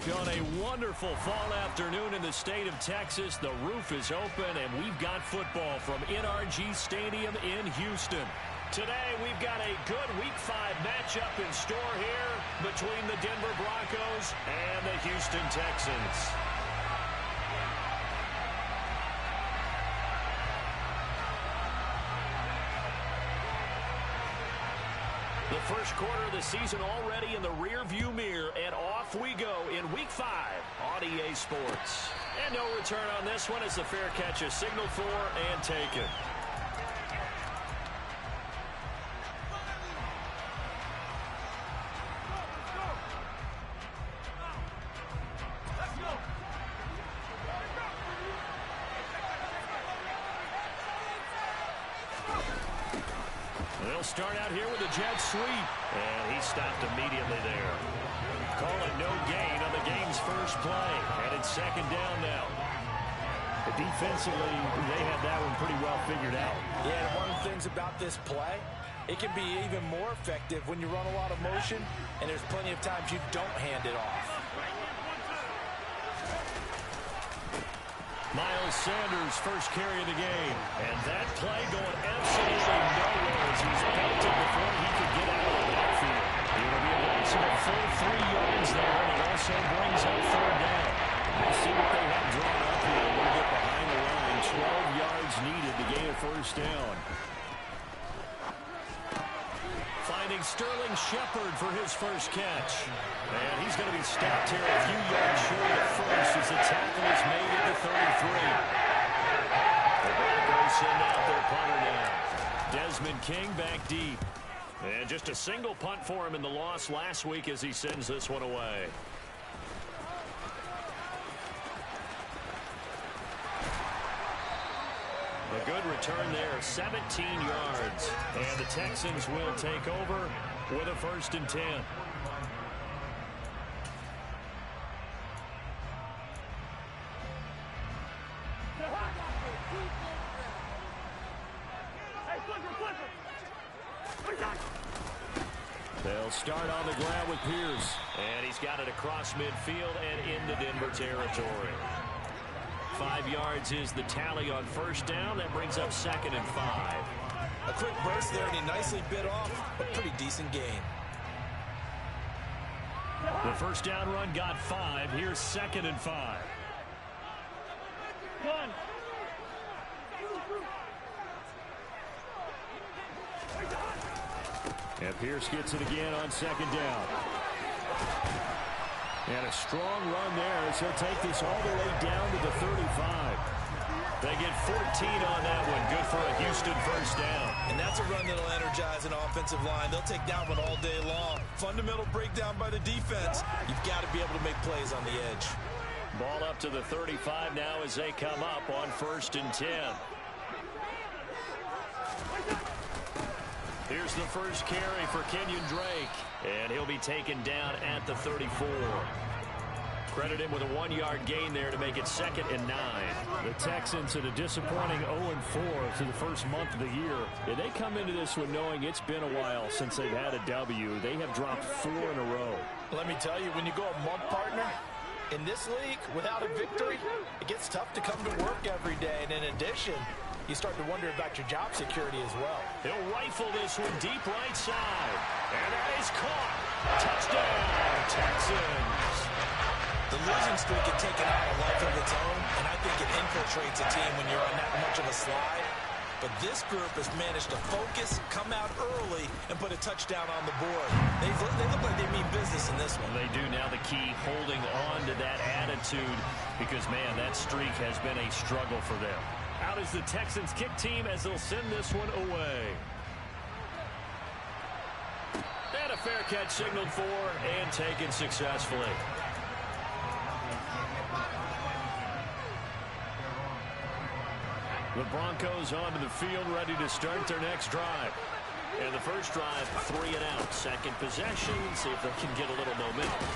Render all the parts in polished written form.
On a wonderful fall afternoon in the state of Texas, the roof is open, and we've got football from NRG Stadium in Houston. Today, we've got a good Week 5 matchup in store here between the Denver Broncos and the Houston Texans. The first quarter of the season already in the rear-view mirror, and off we go in Week 5 on EA Sports. And no return on this one as the fair catch is signaled for and taken. They'll start out here with a jet sweep. And he stopped immediately there. Call it no gain on the game's first play. And it's second down now. Defensively, they had that one pretty well figured out. Yeah, and one of the things about this play, it can be even more effective when you run a lot of motion, and there's plenty of times you don't hand it off. Miles Sanders' first carry of the game. And that play going absolutely nowhere as he's belted before he could get out of the backfield. It'll be a loss of a full 3 yards there, and it also brings up third down. We'll see what they have drawn up here. A little bit behind the line. 12 yards needed to gain a first down. Finding Sterling Shepard for his first catch. And he's going to be stopped here a few yards short of first as the tackle is made at the 33. The Broncos send out their punter now. Desmond King back deep. And just a single punt for him in the loss last week as he sends this one away. A good return there, 17 yards. And the Texans will take over with a 1st and 10. They'll start on the ground with Pierce. And he's got it across midfield and into Denver territory. 5 yards is the tally on first down. That brings up 2nd and 5. A quick burst there, and he nicely bit off a pretty decent gain. The first down run got 5. Here's 2nd and 5. One. And Pierce gets it again on 2nd down. And a strong run there as he'll take this all the way down to the 35. They get 14 on that one. Good for a Houston first down. And that's a run that'll energize an offensive line. They'll take that one all day long. Fundamental breakdown by the defense. You've got to be able to make plays on the edge. Ball up to the 35 now as they come up on 1st and 10. Here's the first carry for Kenyon Drake. And he'll be taken down at the 34. Credit him with a 1-yard gain there to make it 2nd and 9. The Texans at a disappointing 0-4 through the first month of the year. Yeah, they come into this one knowing it's been a while since they've had a W. They have dropped 4 in a row. Let me tell you, when you go a month, partner, in this league, without a victory, it gets tough to come to work every day. And in addition, you start to wonder about your job security as well. He'll rifle this one deep right side. And that is caught. Touchdown, Texans. The losing streak had taken on a life of its own, and I think it infiltrates a team when you're on that much of a slide. But this group has managed to focus, come out early, and put a touchdown on the board. They look like they mean business in this one. They do. Now the key, holding on to that attitude, because, man, that streak has been a struggle for them. Out is the Texans kick team as they'll send this one away. And a fair catch signaled for and taken successfully. The Broncos onto the field, ready to start their next drive. And the first drive, 3 and out. Second possession, see if they can get a little momentum.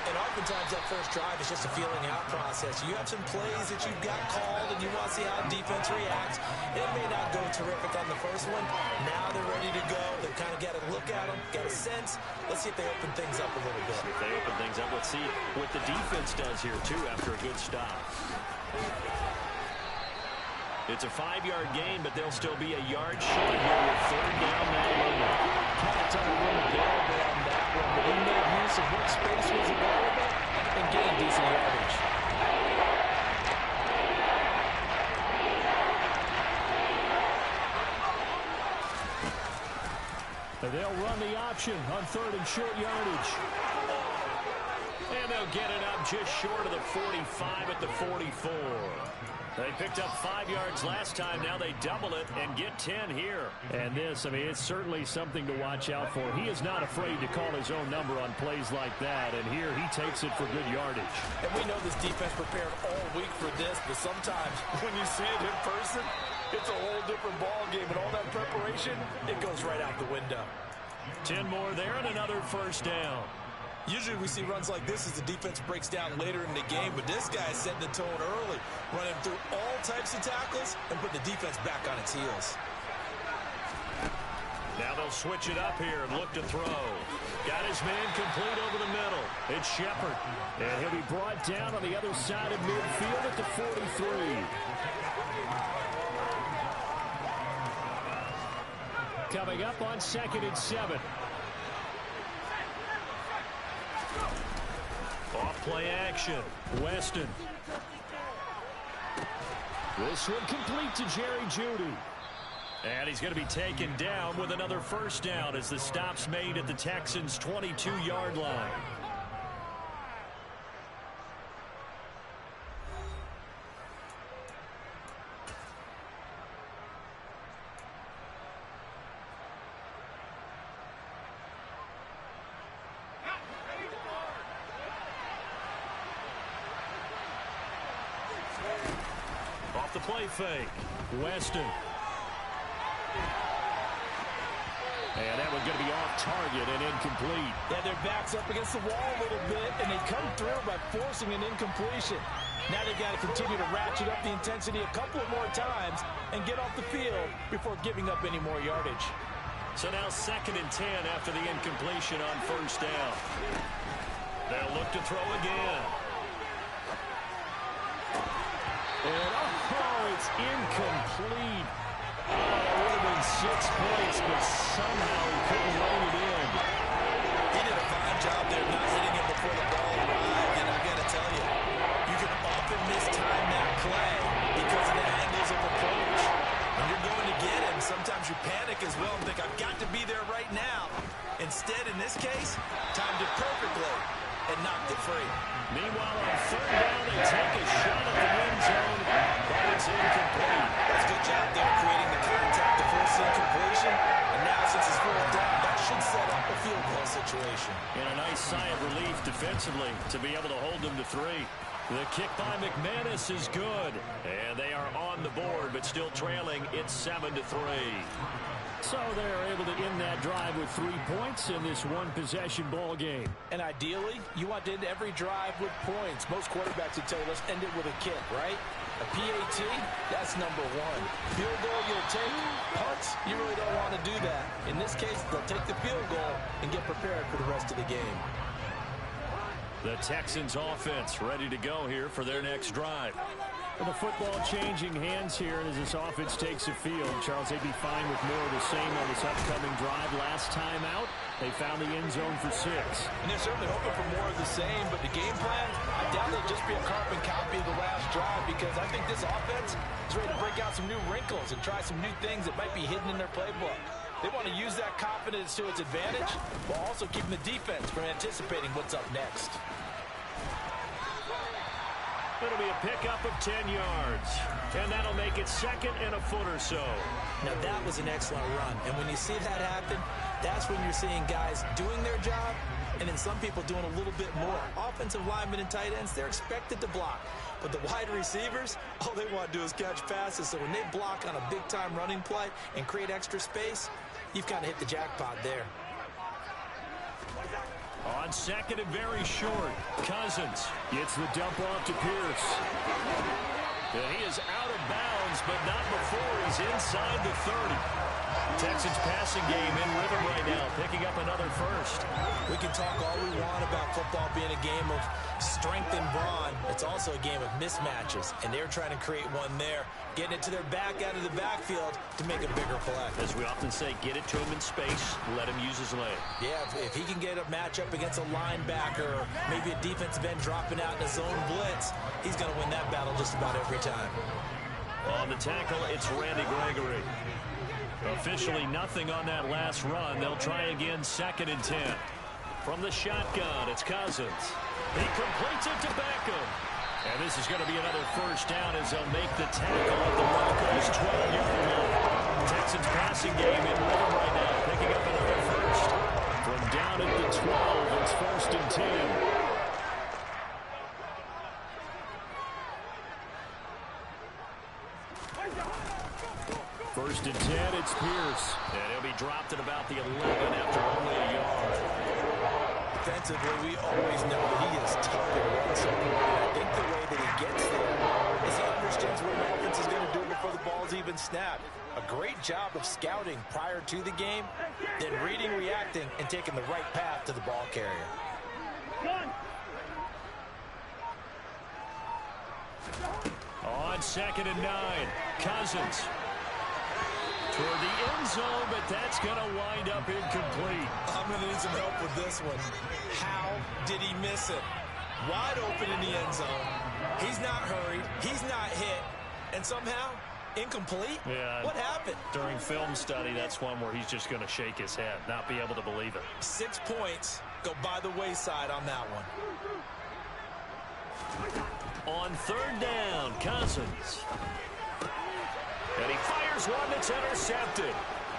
And oftentimes that first drive is just a feeling out process. You have some plays that you've got called, and you want to see how defense reacts. It may not go terrific on the first one. Now they're ready to go. They've kind of got a look at them, got a sense. Let's see if they open things up a little bit. If they open things up, let's see what the defense does here, too, after a good stop. It's a 5-yard gain, but they'll still be a yard short here with third down now. Kind of tough to run available on that one, but he made use of what space was available and gained decent yardage. They'll run the option on third and short yardage. And they'll get it up just short of the 45 at the 44. They picked up 5 yards last time. Now they double it and get 10 here. And this, I mean, it's certainly something to watch out for. He is not afraid to call his own number on plays like that. And here he takes it for good yardage. And we know this defense prepared all week for this, but sometimes when you see it in person, it's a whole different ball game. And all that preparation, it goes right out the window. 10 more there and another first down. Usually we see runs like this as the defense breaks down later in the game, but this guy is setting the tone early, running through all types of tackles and putting the defense back on its heels. Now they'll switch it up here and look to throw. Got his man complete over the middle. It's Shepard. And he'll be brought down on the other side of midfield at the 43. Coming up on 2nd and 7. Off play action. Weston. This one complete to Jerry Jeudy. And he's going to be taken down with another first down as the stop's made at the Texans' 22-yard line. The play fake. Weston. And that one's going to be off target and incomplete. Yeah, their back's up against the wall a little bit, and they come through by forcing an incompletion. Now they've got to continue to ratchet up the intensity a couple of more times and get off the field before giving up any more yardage. So now 2nd and 10 after the incompletion on first down. They'll look to throw again. And it's incomplete. Oh, it would have been 6 points, but somehow he couldn't rein it in. He did a fine job there not hitting him before the ball arrived, and I got to tell you, you can often mistime that play because of the angles of approach. When you're going to get him, sometimes you panic as well and think, I've got to be there right now. Instead, in this case, timed it perfectly and knocked it free. Meanwhile, on third down, they take a shot at the end zone, but it's incomplete. That's a good job there creating the contact to force the incompletion. And now, since it's fourth down, that should set up a field goal situation. And a nice sigh of relief defensively to be able to hold them to 3. The kick by McManus is good. And they are on the board, but still trailing. It's 7-3. So they're able to end that drive with 3 points in this one-possession ball game. And ideally, you want to end every drive with points. Most quarterbacks would tell you, let's end it with a kick, right? A PAT, that's number 1. Field goal you'll take. Punts, you really don't want to do that. In this case, they'll take the field goal and get prepared for the rest of the game. The Texans offense ready to go here for their next drive. Well, the football changing hands here as this offense takes the field. Charles, they'd be fine with more of the same on this upcoming drive. Last time out, they found the end zone for 6. And they're certainly hoping for more of the same, but the game plan, I doubt it'll just be a carbon copy of the last drive because I think this offense is ready to break out some new wrinkles and try some new things that might be hidden in their playbook. They want to use that confidence to its advantage while also keeping the defense from anticipating what's up next. It'll be a pickup of 10 yards. And that'll make it 2nd and a foot or so. Now, that was an excellent run. And when you see that happen, that's when you're seeing guys doing their job and then some people doing a little bit more. Offensive linemen and tight ends, they're expected to block. But the wide receivers, all they want to do is catch passes. So when they block on a big-time running play and create extra space, you've kind of hit the jackpot there. On On second and very short, Cousins gets the dump off to Pierce. And he is out of bounds, but not before he's inside the 30. Texans passing game in rhythm right now, picking up another first. We can talk all we want about football being a game of strength and brawn. It's also a game of mismatches, and they're trying to create one there, getting it to their back out of the backfield to make a bigger play. As we often say, get it to him in space, let him use his leg. Yeah, if he can get a matchup against a linebacker or maybe a defensive end dropping out in a zone blitz, he's going to win that battle just about every time. On the tackle, it's Randy Gregory. Officially nothing on that last run. They'll try again, 2nd and 10. From the shotgun, it's Cousins. He completes it to Beckham. And this is going to be another first down as they'll make the tackle at the Broncos' 12-yard line. Texans passing game in rhythm right now, picking up another first. From down at the 12, it's 1st and 10. First and 10, it's Pierce. And he'll be dropped at about the 11 after only a yard. Defensively, we always know that he is tough to run support. And I think the way that he gets there is he understands what an offense is going to do before the ball's even snapped. A great job of scouting prior to the game, then reading, reacting, and taking the right path to the ball carrier. On 2nd and 9, Cousins. Toward the end zone, but that's going to wind up incomplete. I'm going to need some help with this one. How did he miss it? Wide open in the end zone. He's not hurried. He's not hit. And somehow, incomplete? Yeah. What happened? During film study, that's one where he's just going to shake his head, not be able to believe it. 6 points go by the wayside on that one. On 3rd down, Cousins. And he fires one that's intercepted.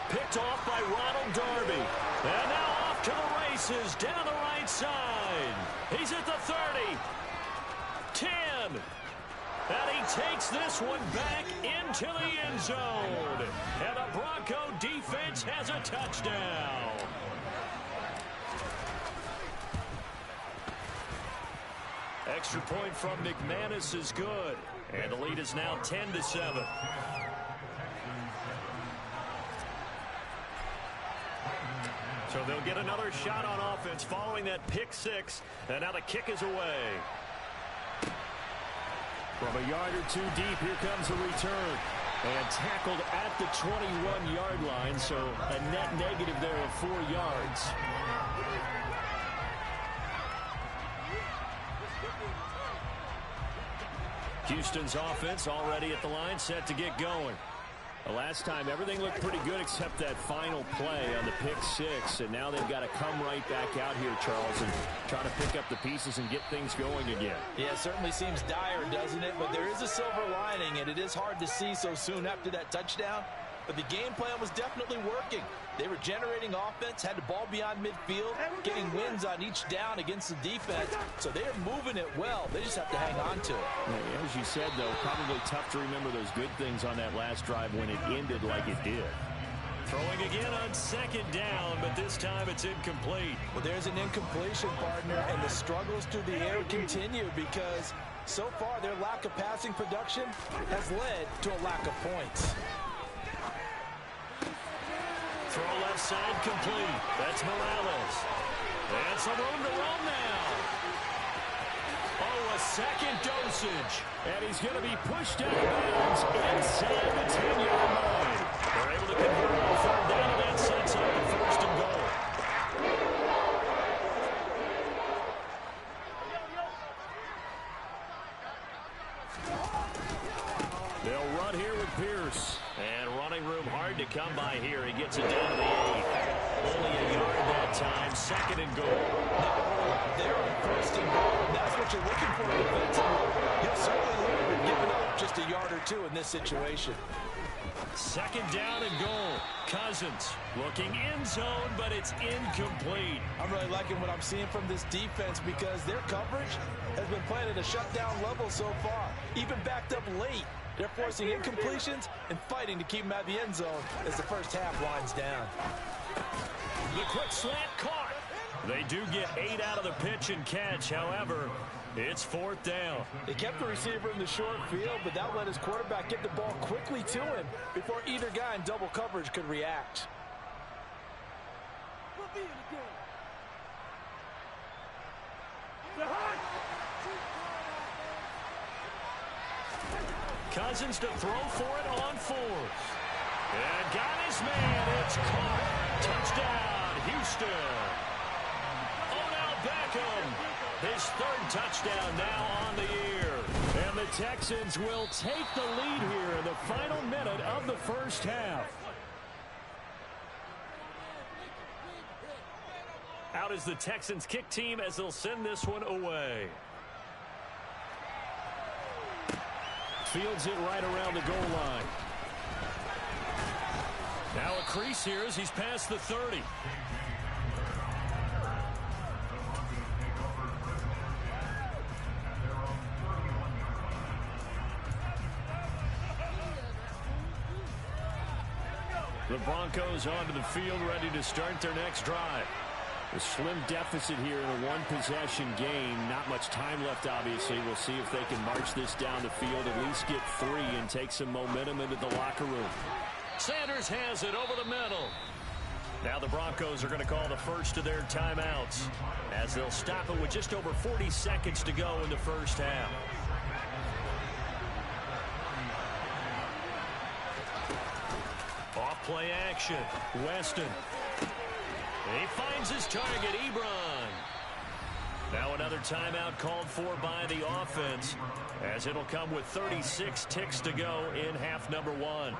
Picked off by Ronald Darby. And now off to the races down the right side. He's at the 30. 10. And he takes this one back into the end zone. And the Bronco defense has a touchdown. Extra point from McManus is good. And the lead is now 10-7. So they'll get another shot on offense following that pick 6. And now the kick is away. From a yard or 2 deep, here comes the return. And tackled at the 21-yard line, so a net negative there of 4 yards. Houston's offense already at the line, set to get going. The last time, everything looked pretty good except that final play on the pick 6. And now they've got to come right back out here, Charles, and try to pick up the pieces and get things going again. Yeah, it certainly seems dire, doesn't it? But there is a silver lining, and it is hard to see so soon after that touchdown. But the game plan was definitely working. They were generating offense, had the ball beyond midfield, getting wins on each down against the defense. So they're moving it well. They just have to hang on to it. Yeah, as you said, though, probably tough to remember those good things on that last drive when it ended like it did. Throwing again on 2nd down, but this time it's incomplete. Well, there's an incompletion, partner, and the struggles through the air continue because so far their lack of passing production has led to a lack of points. Throw left side complete. That's Morales. And some room to run now. Oh, a second dosage. And he's going to be pushed out of bounds inside the 10-yard line. They're able to convert on 3rd down, and that sets up the 1st and goal. They'll run here with Pierce. And running room hard to come by here. He gets it down to the 8. Only a yard that time. 2nd and goal. They're on 1st and goal. That's what you're looking for defensively. He'll certainly learn to give it up just a yard or 2 in this situation. 2nd down and goal. Cousins looking end zone, but it's incomplete. I'm really liking what I'm seeing from this defense because their coverage has been playing at a shutdown level so far. Even backed up late. They're forcing incompletions and fighting to keep them out of the end zone as the first half winds down. The quick slant caught. They do get 8 out of the pitch and catch. However, it's 4th down. They kept the receiver in the short field, but that let his quarterback get the ball quickly to him before either guy in double coverage could react. Cousins to throw for it on 4th. And got his man. It's caught. Touchdown, Houston. Odell Beckham, his 3rd touchdown now on the year. And the Texans will take the lead here in the final minute of the first half. Out is the Texans kick team as they'll send this one away. Fields it right around the goal line. Now a crease here as he's past the 30. The Broncos onto the field, ready to start their next drive. A slim deficit here in a one-possession game. Not much time left, obviously. We'll see if they can march this down the field, at least get 3 and take some momentum into the locker room. Sanders has it over the middle. Now the Broncos are going to call the first of their timeouts as they'll stop it with just over 40 seconds to go in the first half. Off play action. Weston. He finds his target, Ebron. Now another timeout called for by the offense as it'll come with 36 ticks to go in half number 1.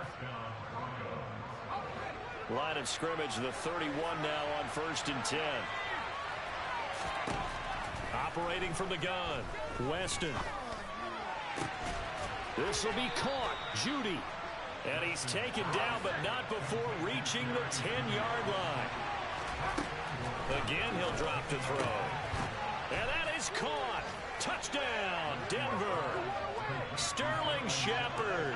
Line of scrimmage, the 31 now on 1st and 10. Operating from the gun, Weston. This will be caught, Judy. And he's taken down, but not before reaching the 10-yard line. Again, he'll drop to throw. And that is caught. Touchdown, Denver. Sterling Shepard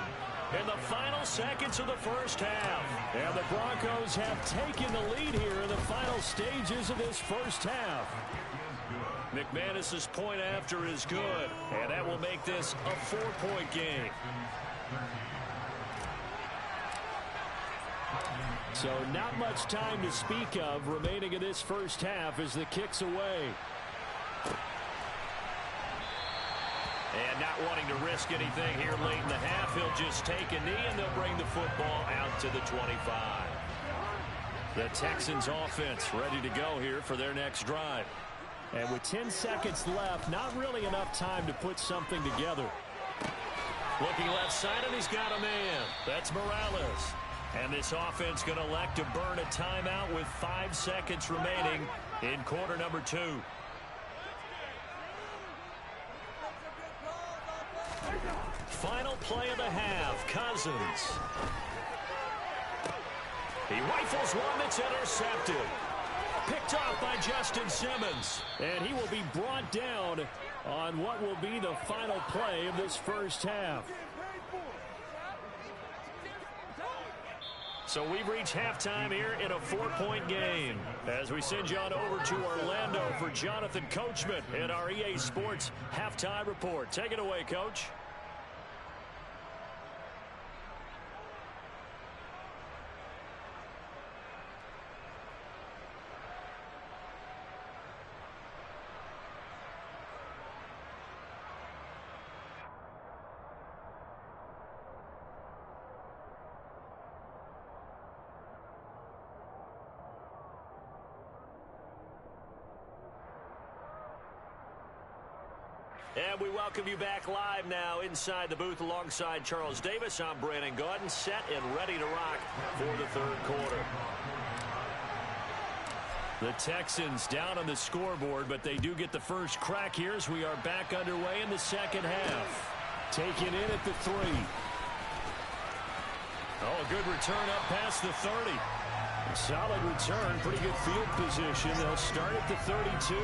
in the final seconds of the first half. And the Broncos have taken the lead here in the final stages of this first half. McManus's point after is good, and that will make this a 4-point game. So not much time to speak of remaining in this first half as the kick's away. And not wanting to risk anything here late in the half, he'll just take a knee and they'll bring the football out to the 25. The Texans offense ready to go here for their next drive. And with 10 seconds left, not really enough time to put something together. Looking left side, and he's got a man. That's Morales. And this offense going to elect to burn a timeout with 5 seconds remaining in quarter number 2. Final play of the half, Cousins. He rifles one that's intercepted. Picked off by Justin Simmons. And he will be brought down on what will be the final play of this first half. So we've reached halftime here in a 4-point game as we send you on over to Orlando for Jonathan Coachman in our EA Sports Halftime Report. Take it away, Coach. And we welcome you back live now inside the booth alongside Charles Davis. I'm Brandon Gaudin, set and ready to rock for the third quarter. The Texans down on the scoreboard, but they do get the first crack here as we are back underway in the second half. Taken in at the 3. Oh, a good return up past the 30. A solid return, pretty good field position. They'll start at the 32.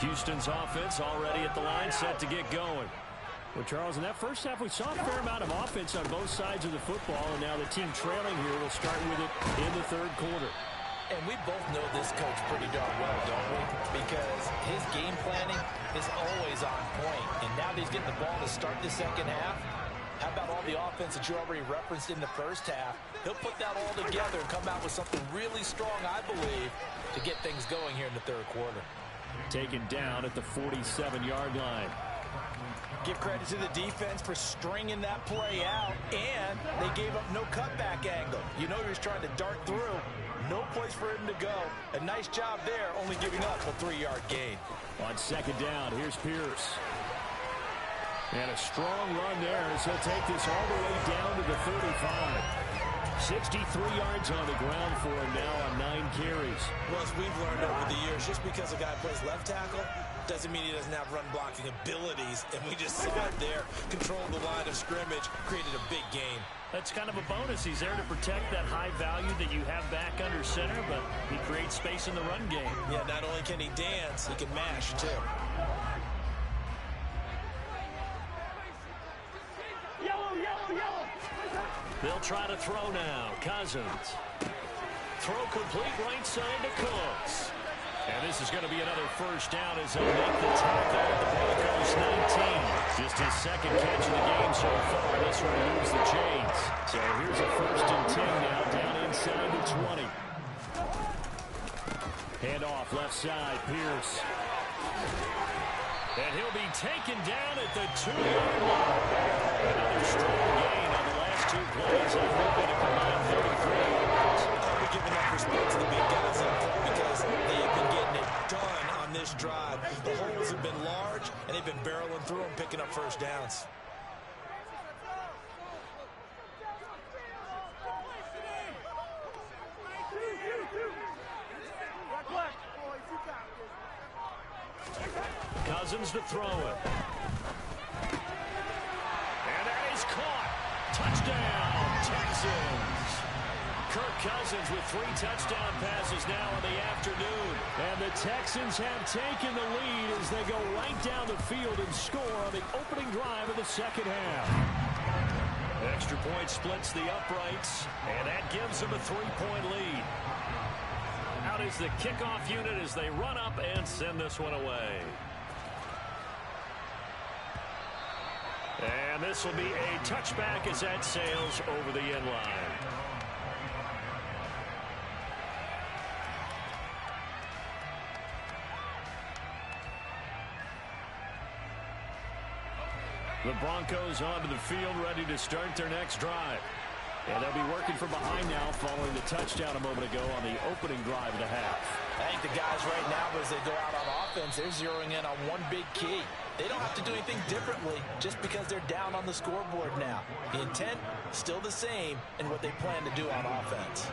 Houston's offense already at the line, set to get going. Well, Charles, in that first half, we saw a fair amount of offense on both sides of the football, and now the team trailing here will start with it in the third quarter. And we both know this coach pretty darn well, don't we? Because his game planning is always on point. And now that he's getting the ball to start the second half, how about all the offense that you already referenced in the first half? He'll put that all together and come out with something really strong, I believe, to get things going here in the third quarter. Taken down at the 47-yard line. Give credit to the defense for stringing that play out, and they gave up no cutback angle. You know he was trying to dart through. No place for him to go. A nice job there, only giving up a 3-yard gain. On second down, here's Pierce. And a strong run there as he'll take this all the way down to the 35. 63 yards on the ground for him now on 9 carries. Well, as we've learned over the years, just because a guy plays left tackle doesn't mean he doesn't have run blocking abilities. And we just sat there, controlled the line of scrimmage, created a big gain. That's kind of a bonus. He's there to protect that high value that you have back under center, but he creates space in the run game. Yeah, not only can he dance, he can mash, too. They'll try to throw now. Cousins. Throw complete right side to Cooks. And this is going to be another first down as he'll make the tackle at the Broncos 19. Just his second catch of the game so far. This one moves the chains. So here's a 1st and 10 now down inside the 20. Hand off left side, Pierce. And he'll be taken down at the 2-yard line. Another strong gain on the last 2 plays. I'm hoping to combine 33 yards. We're giving that respect to the big guys up front because they have been getting it done on this drive. The holes have been large, and they've been barreling through them, picking up first downs. Cousins to throw it. And that is caught. Touchdown, Texans. Kirk Cousins with 3 touchdown passes now in the afternoon. And the Texans have taken the lead as they go right down the field and score on the opening drive of the second half. Extra point splits the uprights, and that gives them a 3-point lead. Out is the kickoff unit as they run up and send this one away. And this will be a touchback as that sails over the end line. The Broncos onto the field, ready to start their next drive. And they'll be working from behind now following the touchdown a moment ago on the opening drive of the half. I think the guys right now, as they go out on offense, they're zeroing in on one big key. They don't have to do anything differently just because they're down on the scoreboard now. The intent still the same in what they plan to do on offense.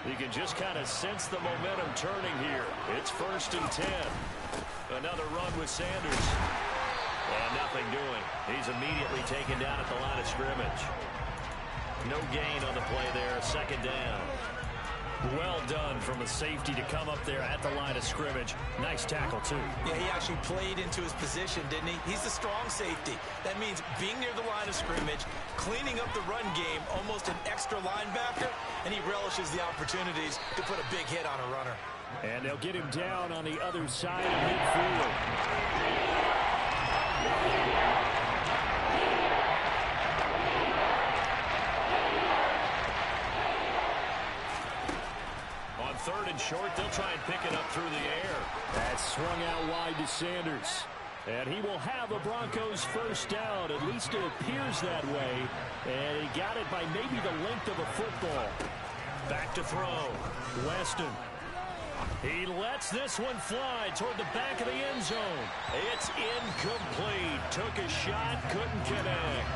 You can just kind of sense the momentum turning here. It's 1st and 10. Another run with Sanders. And nothing doing. He's immediately taken down at the line of scrimmage. No gain on the play there. 2nd down. Well done from a safety to come up there at the line of scrimmage. Nice tackle, too. Yeah, he actually played into his position, didn't he? He's a strong safety. That means being near the line of scrimmage, cleaning up the run game, almost an extra linebacker, and he relishes the opportunities to put a big hit on a runner. And they'll get him down on the other side of midfield. On 3rd and short, they'll try and pick it up through the air. That's swung out wide to Sanders. And he will have a Broncos 1st down. At least it appears that way. And he got it by maybe the length of a football. Back to throw. Weston. He lets this one fly toward the back of the end zone. It's incomplete. Took a shot, couldn't connect.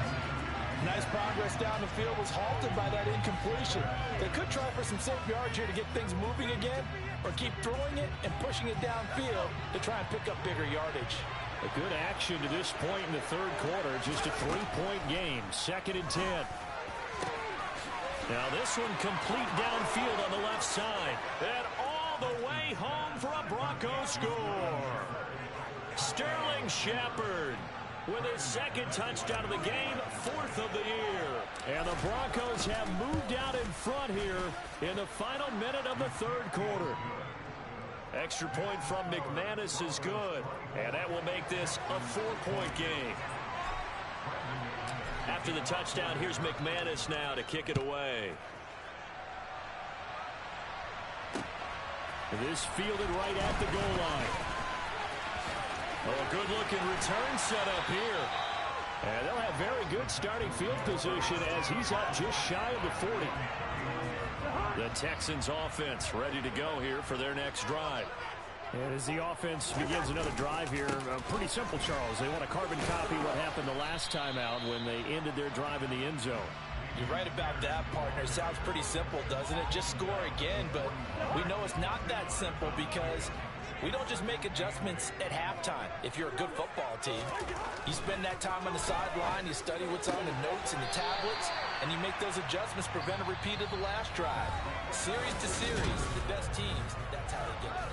Nice progress down the field, was halted by that incompletion. They could try for some safe yards here to get things moving again, or keep throwing it and pushing it downfield to try and pick up bigger yardage. A good action to this point in the 3rd quarter. Just a 3-point game. 2nd and 10. Now this one complete downfield on the left side. And all the way home for a Broncos score. Sterling Shepard with his second touchdown of the game, 4th of the year. And the Broncos have moved out in front here in the final minute of the 3rd quarter. Extra point from McManus is good, and that will make this a 4-point game. After the touchdown, here's McManus now to kick it away. This fielded right at the goal line. Oh, a good-looking return set up here. And they'll have very good starting field position as he's up just shy of the 40. The Texans offense ready to go here for their next drive. And as the offense begins another drive here, pretty simple, Charles. They want to carbon copy what happened the last time out when they ended their drive in the end zone. You're right about that, partner. Sounds pretty simple, doesn't it? Just score again, but we know it's not that simple because we don't just make adjustments at halftime. If you're a good football team, you spend that time on the sideline, you study what's on the notes and the tablets, and you make those adjustments, prevent a repeat of the last drive. Series to series, the best teams, that's how they get it.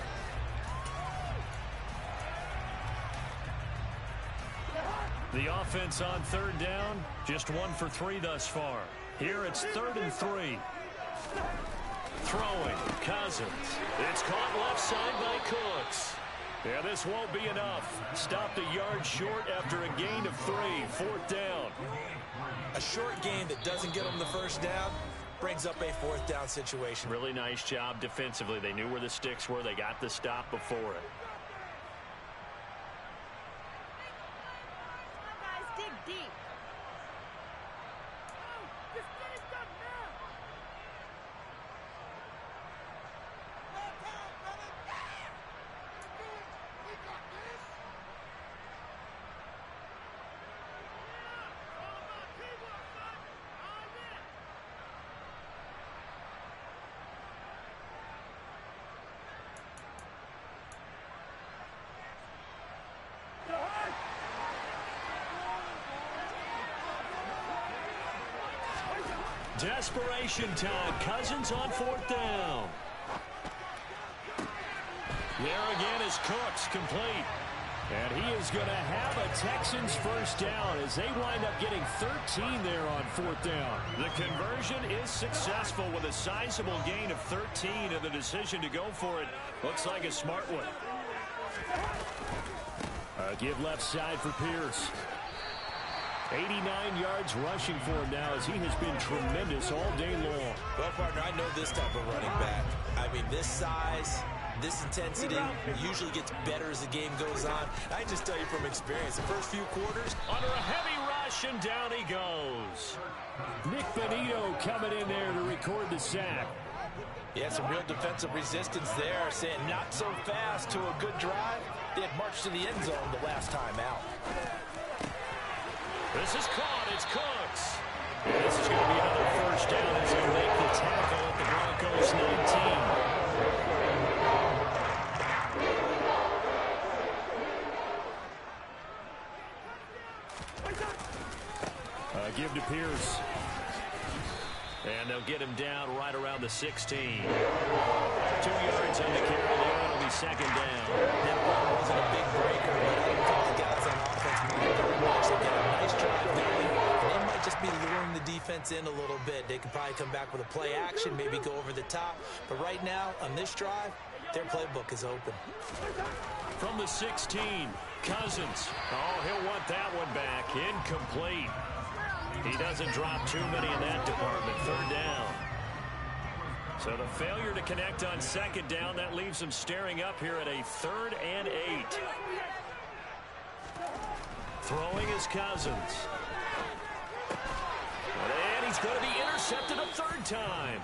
The offense on 3rd down, just 1 for 3 thus far. Here it's 3rd and 3. Throwing, Cousins. It's caught left side by Cooks. Yeah, this won't be enough. Stopped a yard short after a gain of 3, 4th down. A short gain that doesn't get them the first down brings up a 4th down situation. Really nice job defensively. They knew where the sticks were. They got the stop before it. Dig deep. Desperation time. Cousins on 4th down. There again is Cooks, complete. And he is going to have a Texans first down as they wind up getting 13 there on 4th down. The conversion is successful with a sizable gain of 13, and the decision to go for it looks like a smart one. Give left side for Pierce. 89 yards rushing for him now as he has been tremendous all day long. Well, partner, I know this type of running back. I mean, this size, this intensity usually gets better as the game goes on. I just tell you from experience, the first few quarters, under a heavy rush, and down he goes. Nick Benito coming in there to record the sack. Yeah, some real defensive resistance there, saying not so fast to a good drive. They had marched to the end zone the last time out. This is caught. It's Cooks. This is going to be another first down as they make the tackle at the Broncos 19. Give to Pierce. And they'll get him down right around the 16. 2 yards on the carry there. It'll be 2nd down. That ball wasn't a big breaker, but I don't think the guys on offense mind very much. They get a nice drive going, and they might just be luring the defense in a little bit. They could probably come back with a play action, maybe go over the top. But right now, on this drive, their playbook is open. From the 16, Cousins. Oh, he'll want that one back. Incomplete. He doesn't drop too many in that department. 3rd down. So the failure to connect on 2nd down, that leaves him staring up here at a 3rd and 8. Throwing is Cousins. And he's going to be intercepted a 3rd time.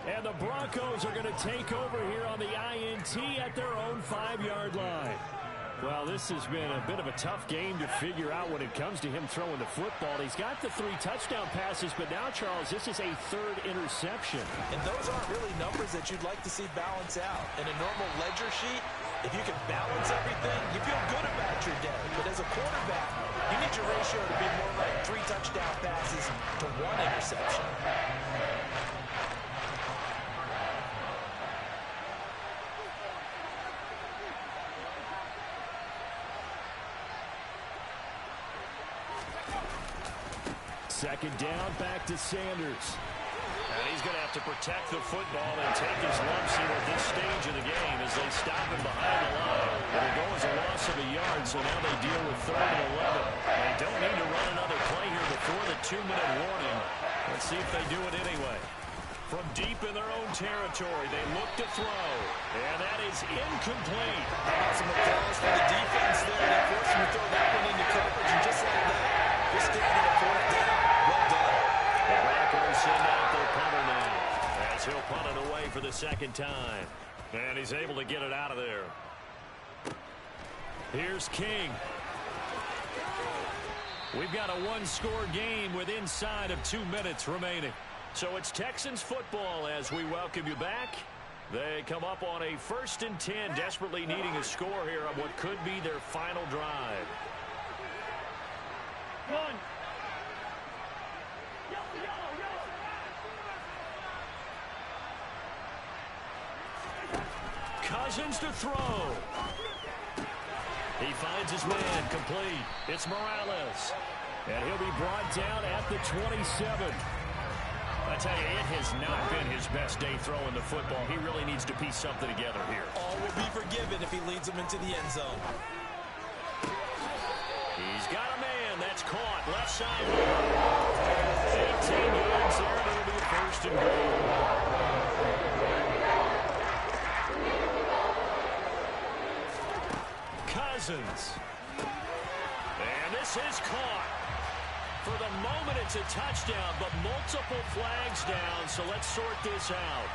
And the Broncos are going to take over here on the INT at their own 5-yard line. Well, this has been a bit of a tough game to figure out when it comes to him throwing the football. He's got the 3 touchdown passes, but now, Charles, this is a 3rd interception. And those aren't really numbers that you'd like to see balance out. In a normal ledger sheet, if you can balance everything, you feel good about your day. But as a quarterback, you need your ratio to be more like 3 touchdown passes to 1 interception. Second down, back to Sanders. And he's going to have to protect the football and take his lumps here at this stage of the game as they stop him behind the line. It'll go as a loss of a yard, so now they deal with 3rd and 11. They don't need to run another play here before the 2-minute warning. Let's see if they do it anyway. From deep in their own territory, they look to throw. And that is incomplete. How about some applause for the defense there? They forced him to throw that one into coverage, and just like that, they're standing at 4th down. Well done. The Broncos send out their punter now, as he'll punt it away for the 2nd time. And he's able to get it out of there. Here's King. We've got a 1-score game with inside of 2 minutes remaining. So it's Texans football as we welcome you back. They come up on a 1st and 10, desperately needing a score here on what could be their final drive. Cousins to throw. He finds his man, complete. It's Morales. And he'll be brought down at the 27. I tell you, it has not been his best day throwing the football. He really needs to piece something together here. All will be forgiven if he leads them into the end zone. He's got a man. That's caught. Left side. 18 yards there, and it'll be a 1st and goal. Cousins. And this is caught. For the moment, it's a touchdown, but multiple flags down, so let's sort this out.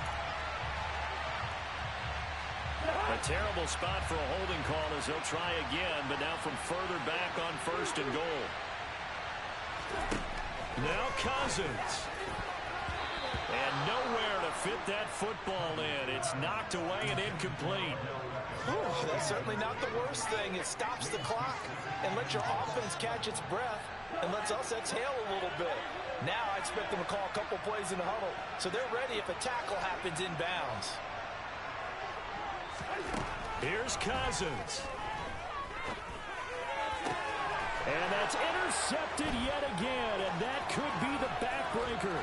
A terrible spot for a holding call as they'll try again, but now from further back on 1st and goal. Now Cousins. And nowhere to fit that football in. It's knocked away and incomplete. Whew, that's certainly not the worst thing. It stops the clock and lets your offense catch its breath and lets us exhale a little bit. Now I expect them to call a couple plays in the huddle, so they're ready if a tackle happens inbounds. Here's Cousins. And that's intercepted yet again, and that could be the backbreaker.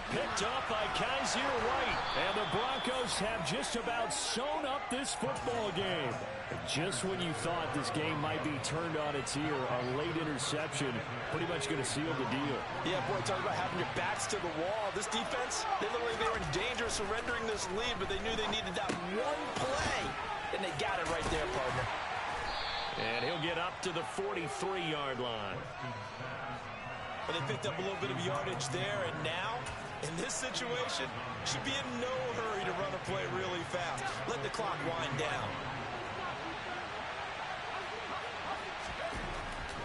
Picked up by Kaiser White, and the Broncos have just about sewn up this football game. Just when you thought this game might be turned on its ear, a late interception pretty much going to seal the deal. Yeah, boy, talk about having your backs to the wall. This defense, they looked like they were in danger of surrendering this lead, but they knew they needed that one play, and they got it right there, partner. And he'll get up to the 43-yard line. But they picked up a little bit of yardage there, and now, in this situation, should be in no hurry to run a play really fast. Let the clock wind down.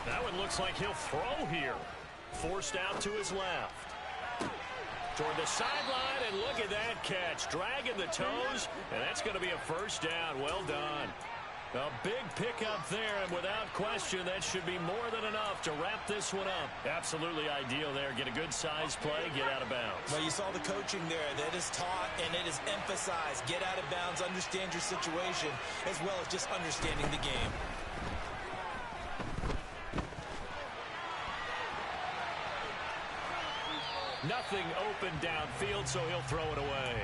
That one looks like he'll throw here. Forced out to his left. Toward the sideline, and look at that catch. Dragging the toes, and that's going to be a 1st down. Well done. A big pickup there, and without question, that should be more than enough to wrap this one up. Absolutely ideal there. Get a good size play, get out of bounds. Well, you saw the coaching there. That is taught and it is emphasized. Get out of bounds, understand your situation, as well as just understanding the game. Nothing open downfield, so he'll throw it away.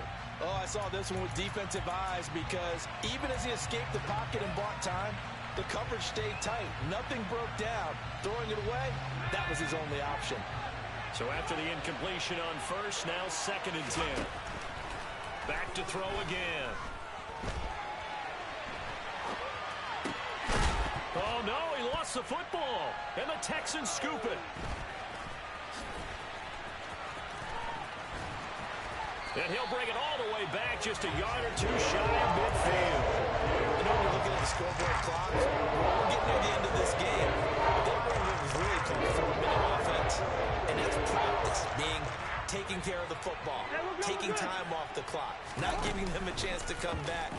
Oh, I saw this one with defensive eyes because even as he escaped the pocket and bought time, the coverage stayed tight. Nothing broke down. Throwing it away, that was his only option. So after the incompletion on 1st, now 2nd and 10. Back to throw again. Oh, no, he lost the football. And the Texans scoop it. And he'll bring it all the way back just a yard or two shy of midfield. You know, when you're looking at the scoreboard clock, we're getting near the end of this game. But they were what was really called a 4-minute offense. And that's practice, being taking care of the football, taking time off the clock, not giving them a chance to come back.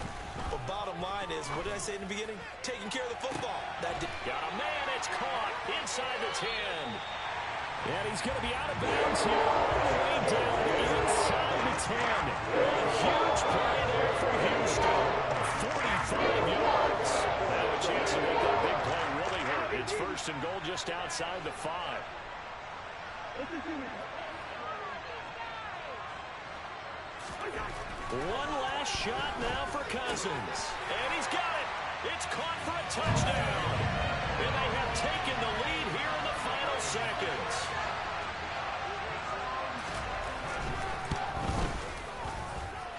But bottom line is, what did I say in the beginning? Taking care of the football. That did. Got a man, it's caught inside the 10. And he's going to be out of bounds here, all the way down inside the 10. A huge play there for Houston. 45 yards. Now a chance to make that big play really hurt. It's 1st and goal just outside the 5. One last shot now for Cousins. And he's got it. It's caught for a touchdown. And they have taken the lead here in the final seconds.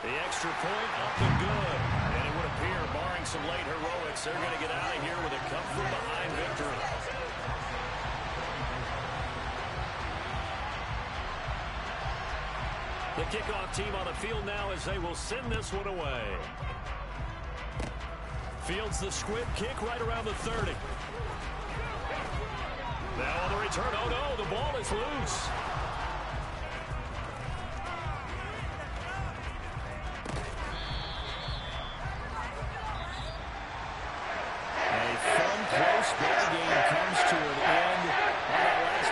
The extra point up and good. And it would appear, barring some late heroics, they're going to get out of here with a come-from-behind victory. The kickoff team on the field now as they will send this one away. Fields the squib kick right around the 30. Now on the return. Oh, no, the ball is loose.